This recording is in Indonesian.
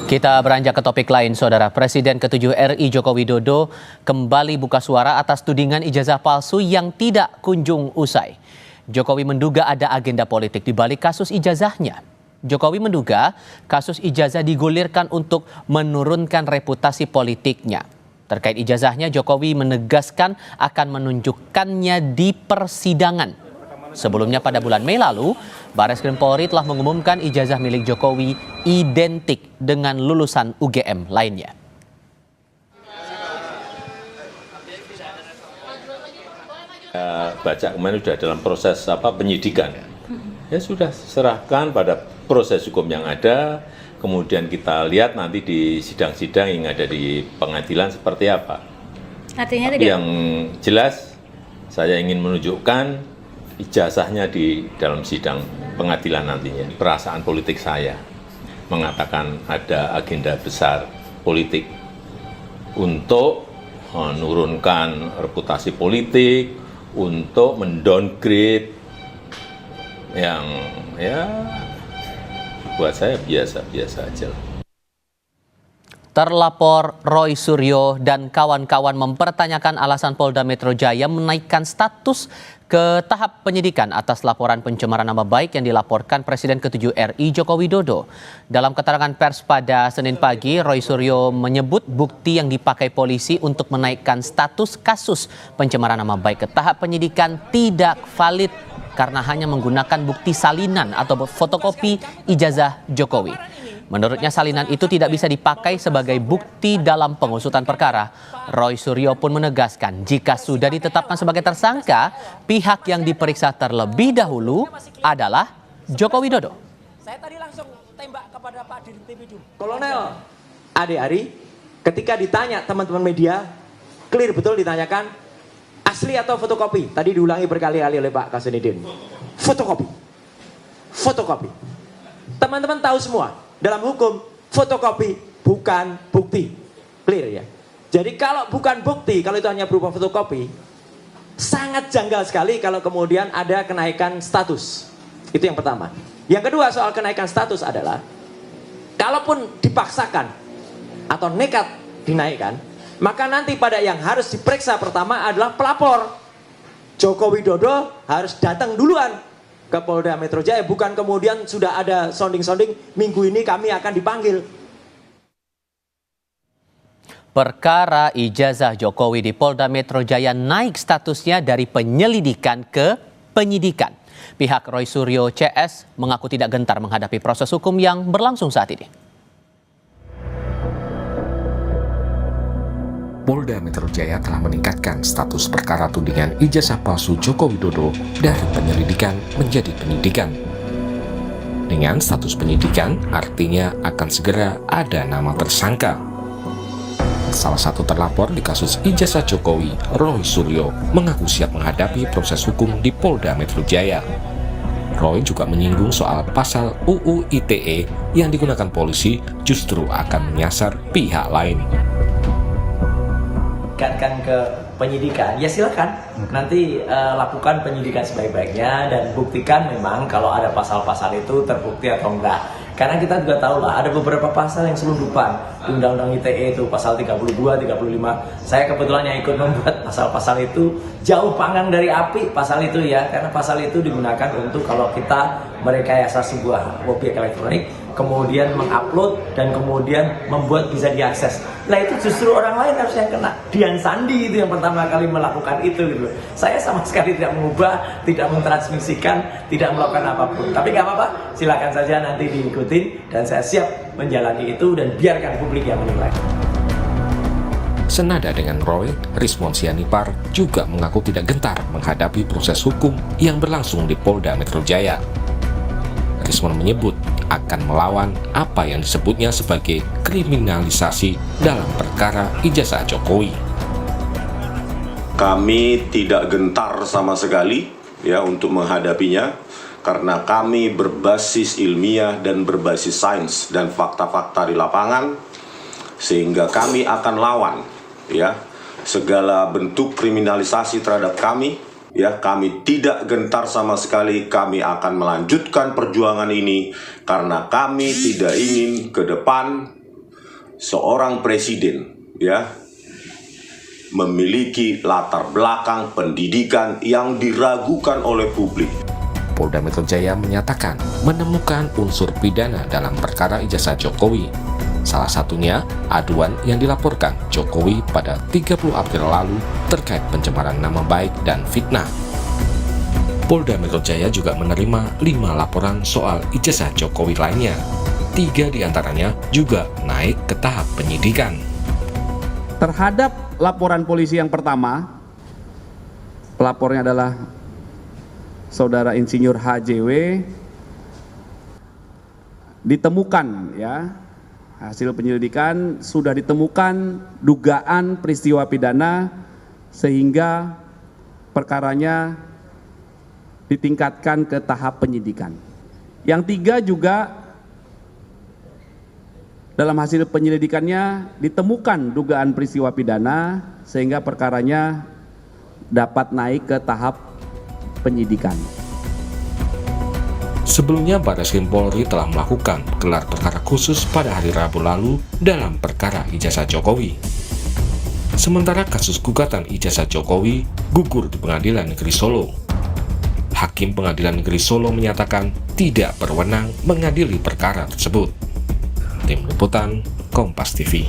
Kita beranjak ke topik lain, Saudara. Presiden ke-7 RI Joko Widodo kembali buka suara atas tudingan ijazah palsu yang tidak kunjung usai. Jokowi menduga ada agenda politik di balik kasus ijazahnya. Jokowi menduga kasus ijazah digulirkan untuk menurunkan reputasi politiknya. Terkait ijazahnya, Jokowi menegaskan akan menunjukkannya di persidangan. Sebelumnya pada bulan Mei lalu, Barreskrim Polri telah mengumumkan ijazah milik Jokowi identik dengan lulusan UGM lainnya. Baca kemarin sudah dalam proses penyidikan. Ya sudah serahkan pada proses hukum yang ada, kemudian kita lihat nanti di sidang-sidang yang ada di pengadilan seperti apa. Artinya tapi yang jelas saya ingin menunjukkan ijazahnya di dalam sidang pengadilan nantinya. Perasaan politik saya mengatakan ada agenda besar politik untuk menurunkan reputasi politik, untuk mendowngrade yang ya buat saya biasa-biasa aja. Terlapor Roy Suryo dan kawan-kawan mempertanyakan alasan Polda Metro Jaya menaikkan status ke tahap penyidikan atas laporan pencemaran nama baik yang dilaporkan Presiden ke-7 RI Joko Widodo. Dalam keterangan pers pada Senin pagi, Roy Suryo menyebut bukti yang dipakai polisi untuk menaikkan status kasus pencemaran nama baik ke tahap penyidikan tidak valid karena hanya menggunakan bukti salinan atau fotokopi ijazah Jokowi. Menurutnya salinan itu tidak bisa dipakai sebagai bukti dalam pengusutan perkara. Roy Suryo pun menegaskan jika sudah ditetapkan sebagai tersangka, pihak yang diperiksa terlebih dahulu adalah Joko Widodo. Saya tadi langsung tembak kepada Pak Dirjen TV. Kolonel Ade Ari, ketika ditanya teman-teman media, clear betul ditanyakan, asli atau fotokopi? Tadi diulangi berkali-kali oleh Pak Kasunidin. Fotokopi. Fotokopi. Teman-teman tahu semua. Dalam hukum, fotokopi bukan bukti. Clear ya? Jadi kalau bukan bukti, kalau itu hanya berupa fotokopi, sangat janggal sekali kalau kemudian ada kenaikan status. Itu yang pertama. Yang kedua soal kenaikan status adalah, kalaupun dipaksakan atau nekat dinaikkan, maka nanti pada yang harus diperiksa pertama adalah pelapor. Joko Widodo harus datang duluan ke Polda Metro Jaya, bukan kemudian sudah ada sounding-sounding minggu ini kami akan dipanggil. Perkara ijazah Jokowi di Polda Metro Jaya naik statusnya dari penyelidikan ke penyidikan. Pihak Roy Suryo CS mengaku tidak gentar menghadapi proses hukum yang berlangsung saat ini. Polda Metro Jaya telah meningkatkan status perkara tudingan ijazah palsu Joko Widodo dari penyelidikan menjadi penyidikan. Dengan status penyidikan, artinya akan segera ada nama tersangka. Salah satu terlapor di kasus ijazah Jokowi, Roy Suryo, mengaku siap menghadapi proses hukum di Polda Metro Jaya. Roy juga menyinggung soal pasal UU ITE yang digunakan polisi justru akan menyasar pihak lain. Kan ke penyidikan, ya silakan nanti lakukan penyidikan sebaik-baiknya dan buktikan memang kalau ada pasal-pasal itu terbukti atau enggak. Karena kita juga tahu lah ada beberapa pasal yang selundupan di Undang-Undang ITE itu pasal 32, 35. Saya kebetulan yang ikut membuat pasal-pasal itu jauh panggang dari api pasal itu ya, karena pasal itu digunakan untuk kalau kita merekayasa sebuah objek elektronik, kemudian mengupload dan kemudian membuat bisa diakses. Nah itu justru orang lain harus yang kena. Dian Sandi itu yang pertama kali melakukan itu gitu. Saya sama sekali tidak mengubah, tidak mentransmisikan, tidak melakukan apapun. Tapi nggak apa-apa, silakan saja nanti diikutin dan saya siap menjalani itu dan biarkan publik yang menilai. Senada dengan Roy, Rismon Sianipar juga mengaku tidak gentar menghadapi proses hukum yang berlangsung di Polda Metro Jaya. Rismon menyebut akan melawan apa yang disebutnya sebagai kriminalisasi dalam perkara ijazah Jokowi. Kami tidak gentar sama sekali ya untuk menghadapinya karena kami berbasis ilmiah dan berbasis sains dan fakta-fakta di lapangan, sehingga kami akan lawan ya segala bentuk kriminalisasi terhadap kami. Ya, kami tidak gentar sama sekali, kami akan melanjutkan perjuangan ini karena kami tidak ingin ke depan seorang presiden ya memiliki latar belakang pendidikan yang diragukan oleh publik. Polda Metro Jaya menyatakan menemukan unsur pidana dalam perkara ijazah Jokowi. Salah satunya aduan yang dilaporkan Jokowi pada 30 April lalu terkait pencemaran nama baik dan fitnah. Polda Metro Jaya juga menerima 5 laporan soal ijazah Jokowi lainnya. 3 diantaranya juga naik ke tahap penyidikan. Terhadap laporan polisi yang pertama, pelapornya adalah Saudara Insinyur HJW, ditemukan ya, hasil penyelidikan sudah ditemukan dugaan peristiwa pidana sehingga perkaranya ditingkatkan ke tahap penyidikan. Yang 3 juga dalam hasil penyelidikannya ditemukan dugaan peristiwa pidana sehingga perkaranya dapat naik ke tahap penyidikan. Sebelumnya, Barreskrim Polri telah melakukan gelar perkara khusus pada hari Rabu lalu dalam perkara ijazah Jokowi. Sementara kasus gugatan ijazah Jokowi gugur di Pengadilan Negeri Solo. Hakim Pengadilan Negeri Solo menyatakan tidak berwenang mengadili perkara tersebut. Tim Liputan, Kompas TV.